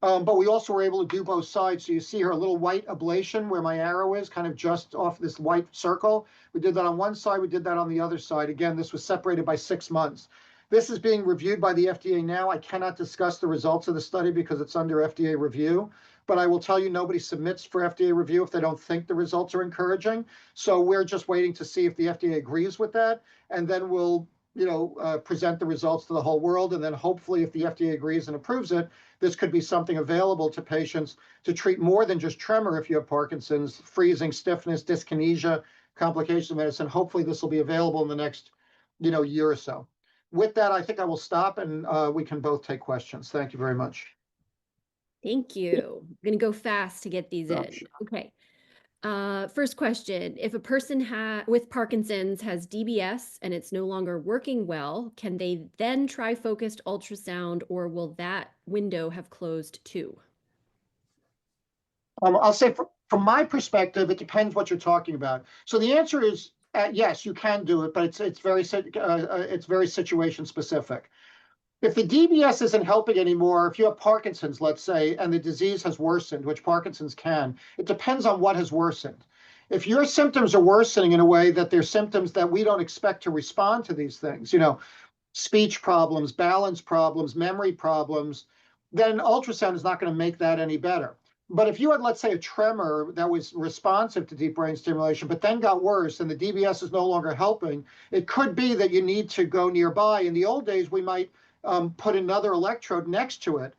But we also were able to do both sides. So you see here a little white ablation where my arrow is, kind of just off this white circle. We did that on one side, we did that on the other side. Again, this was separated by 6 months. This is being reviewed by the FDA now. I cannot discuss the results of the study because it's under FDA review, but I will tell you nobody submits for FDA review if they don't think the results are encouraging. So we're just waiting to see if the FDA agrees with that, and then we'll present the results to the whole world. And then hopefully if the FDA agrees and approves it, this could be something available to patients to treat more than just tremor if you have Parkinson's, freezing, stiffness, dyskinesia, complications of medicine. Hopefully this will be available in the next year or so. With that, I think I will stop and we can both take questions. Thank you very much.
Thank you. I'm going to go fast to get these
Oh,
in.
sure.
Okay. First question, if a person with Parkinson's has DBS and it's no longer working well, can they then try focused ultrasound, or will that window have closed too?
I'll say from my perspective, it depends what you're talking about. So the answer is yes, you can do it, but it's very situation specific. If the DBS isn't helping anymore, if you have Parkinson's, let's say, and the disease has worsened, which Parkinson's can, it depends on what has worsened. If your symptoms are worsening in a way that they're symptoms that we don't expect to respond to these things, speech problems, balance problems, memory problems, then ultrasound is not going to make that any better. But if you had, let's say, a tremor that was responsive to deep brain stimulation, but then got worse and the DBS is no longer helping, it could be that you need to go nearby. In the old days, we might put another electrode next to it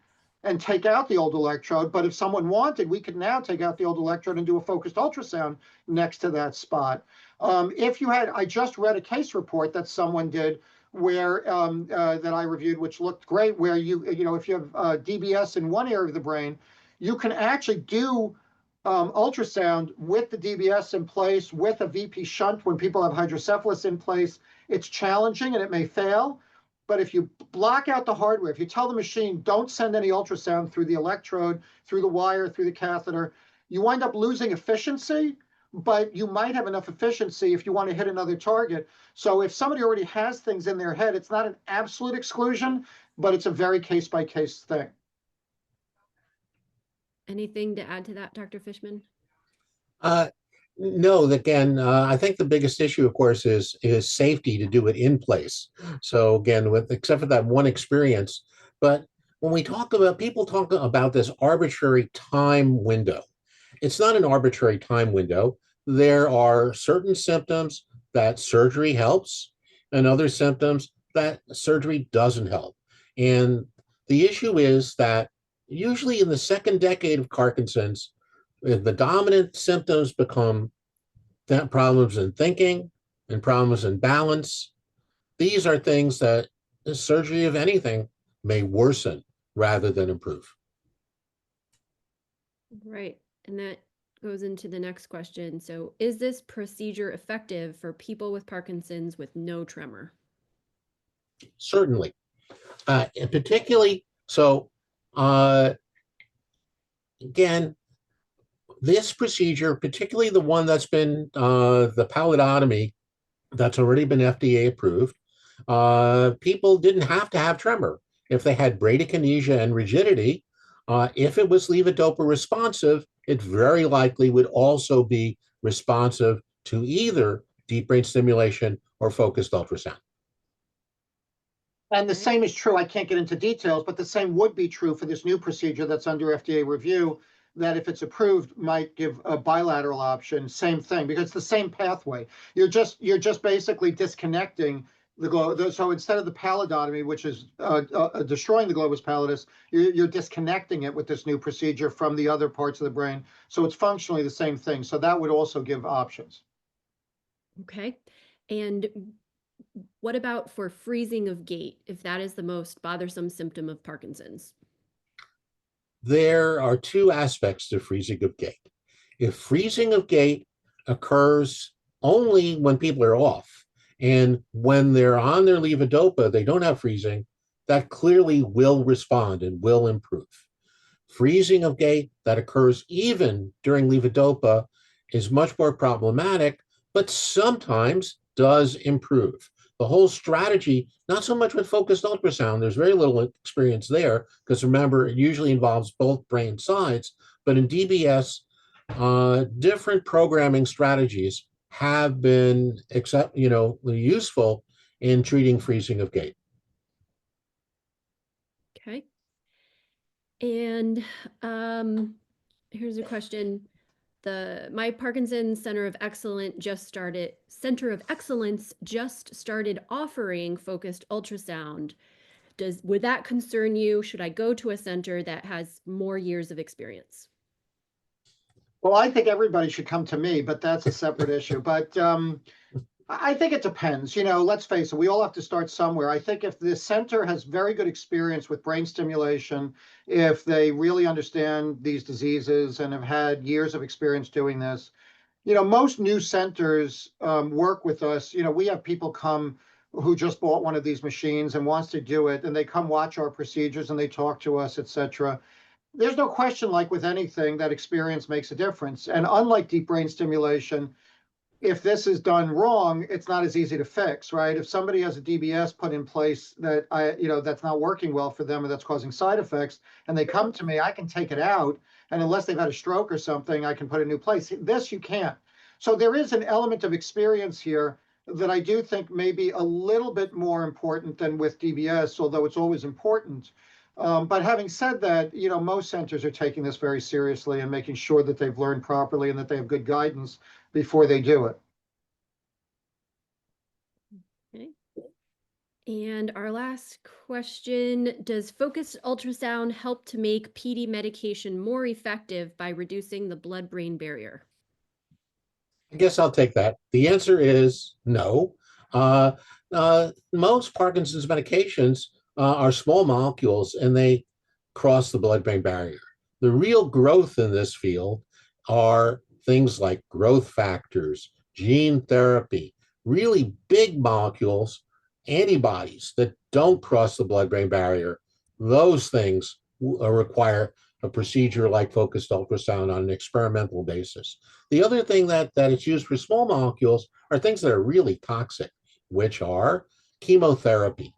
and take out the old electrode. But if someone wanted, we could now take out the old electrode and do a focused ultrasound next to that spot. I just read a case report that someone did where that I reviewed, which looked great, where if you have DBS in one area of the brain, you can actually do ultrasound with the DBS in place, with a VP shunt when people have hydrocephalus in place. It's challenging and it may fail. But if you block out the hardware, if you tell the machine, don't send any ultrasound through the electrode, through the wire, through the catheter, you wind up losing efficiency, but you might have enough efficiency if you want to hit another target. So if somebody already has things in their head, it's not an absolute exclusion, but it's a very case-by-case thing.
Anything to add to that, Dr. Fishman?
No, again, I think the biggest issue, of course, is safety to do it in place. So again, except for that one experience, but when people talk about this arbitrary time window, it's not an arbitrary time window. There are certain symptoms that surgery helps and other symptoms that surgery doesn't help. And the issue is that usually in the second decade of Parkinson's, the dominant symptoms become problems in thinking and problems in balance. These are things that the surgery, if anything, may worsen rather than improve.
Right. And that goes into the next question. So is this procedure effective for people with Parkinson's with no tremor?
Certainly. And particularly, so again, this procedure, particularly the one that's been the pallidotomy that's already been FDA approved, people didn't have to have tremor. If they had bradykinesia and rigidity, if it was levodopa responsive, it very likely would also be responsive to either deep brain stimulation or focused ultrasound.
And the same is true, I can't get into details, but the same would be true for this new procedure that's under FDA review, that if it's approved might give a bilateral option, same thing, because it's the same pathway. You're just basically disconnecting the globe. So instead of the pallidotomy, which is destroying the globus pallidus, you're disconnecting it with this new procedure from the other parts of the brain. So it's functionally the same thing. So that would also give options.
Okay. And what about for freezing of gait, if that is the most bothersome symptom of Parkinson's?
There are two aspects to freezing of gait. If freezing of gait occurs only when people are off, and when they're on their levodopa, they don't have freezing, that clearly will respond and will improve. Freezing of gait that occurs even during levodopa is much more problematic, but sometimes does improve. The whole strategy, not so much with focused ultrasound, there's very little experience there, because remember, it usually involves both brain sides, but in DBS, different programming strategies have been useful in treating freezing of gait.
Okay. And here's a question. My Parkinson Center of Excellence just started offering focused ultrasound. Would that concern you? Should I go to a center that has more years of experience?
Well, I think everybody should come to me, but that's a separate issue. But I think it depends. Let's face it, we all have to start somewhere. I think if the center has very good experience with brain stimulation, if they really understand these diseases and have had years of experience doing this, most new centers work with us. We have people come who just bought one of these machines and wants to do it, and they come watch our procedures and they talk to us, et cetera. There's no question, like with anything, that experience makes a difference. And unlike deep brain stimulation, if this is done wrong, it's not as easy to fix, right? If somebody has a DBS put in place that that's not working well for them or that's causing side effects, and they come to me, I can take it out. And unless they've had a stroke or something, I can put a new place. This you can't. So there is an element of experience here that I do think may be a little bit more important than with DBS, although it's always important. But having said that, most centers are taking this very seriously and making sure that they've learned properly and that they have good guidance before they do it.
Okay. And our last question, does focused ultrasound help to make PD medication more effective by reducing the blood-brain barrier?
I guess I'll take that. The answer is no. Most Parkinson's medications are small molecules and they cross the blood-brain barrier. The real growth in this field are things like growth factors, gene therapy, really big molecules, antibodies that don't cross the blood-brain barrier. Those things require a procedure like focused ultrasound on an experimental basis. The other thing that is used for small molecules are things that are really toxic, which are chemotherapy.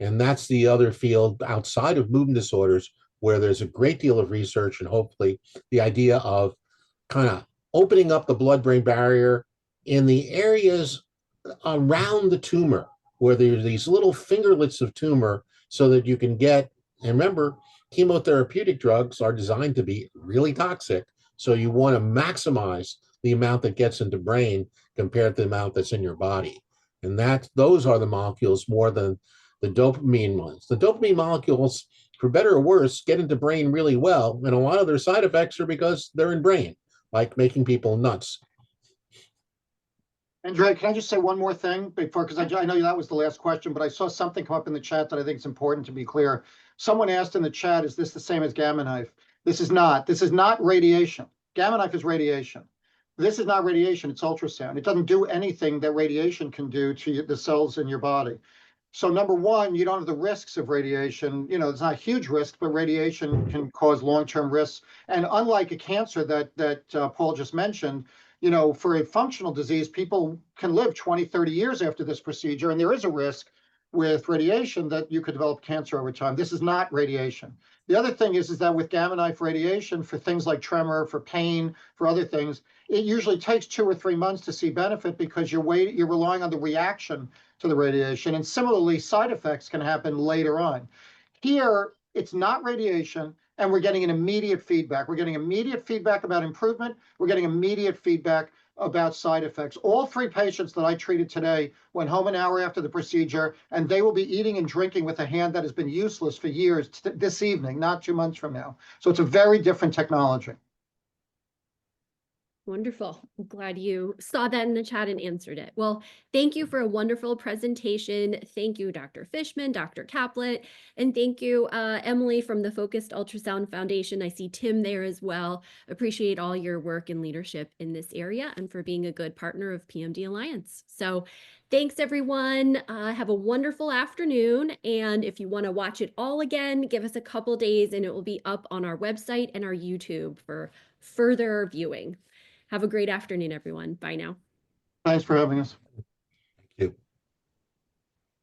And that's the other field outside of movement disorders where there's a great deal of research and hopefully the idea of kind of opening up the blood-brain barrier in the areas around the tumor where there's these little fingerlets of tumor so that you can get, and remember, chemotherapeutic drugs are designed to be really toxic. So you want to maximize the amount that gets into brain compared to the amount that's in your body. And those are the molecules more than the dopamine ones. The dopamine molecules, for better or worse, get into brain really well. And a lot of their side effects are because they're in brain, like making people nuts.
Andrea, can I just say one more thing before, because I know that was the last question, but I saw something come up in the chat that I think is important to be clear. Someone asked in the chat, is this the same as gamma knife? This is not. This is not radiation. Gamma knife is radiation. This is not radiation, it's ultrasound. It doesn't do anything that radiation can do to the cells in your body. So number one, you don't have the risks of radiation. It's not a huge risk, but radiation can cause long-term risks. And unlike a cancer that Paul just mentioned, for a functional disease, people can live 20, 30 years after this procedure, and there is a risk with radiation that you could develop cancer over time. This is not radiation. The other thing is that with gamma knife radiation, for things like tremor, for pain, for other things, it usually takes 2 or 3 months to see benefit because you're relying on the reaction to the radiation. And similarly, side effects can happen later on. Here, it's not radiation, and we're getting an immediate feedback. We're getting immediate feedback about improvement. We're getting immediate feedback about side effects. All 3 patients that I treated today went home an hour after the procedure, and they will be eating and drinking with a hand that has been useless for years this evening, not 2 months from now. So it's a very different technology.
Wonderful. I'm glad you saw that in the chat and answered it. Well, thank you for a wonderful presentation. Thank you, Dr. Fishman, Dr. Kaplitt, and thank you, Emily from the Focused Ultrasound Foundation. I see Tim there as well. Appreciate all your work and leadership in this area and for being a good partner of PMD Alliance. So thanks, everyone. Have a wonderful afternoon. And if you want to watch it all again, give us a couple days and it will be up on our website and our YouTube for further viewing. Have a great afternoon, everyone. Bye now.
Thanks for having us.
Thank you.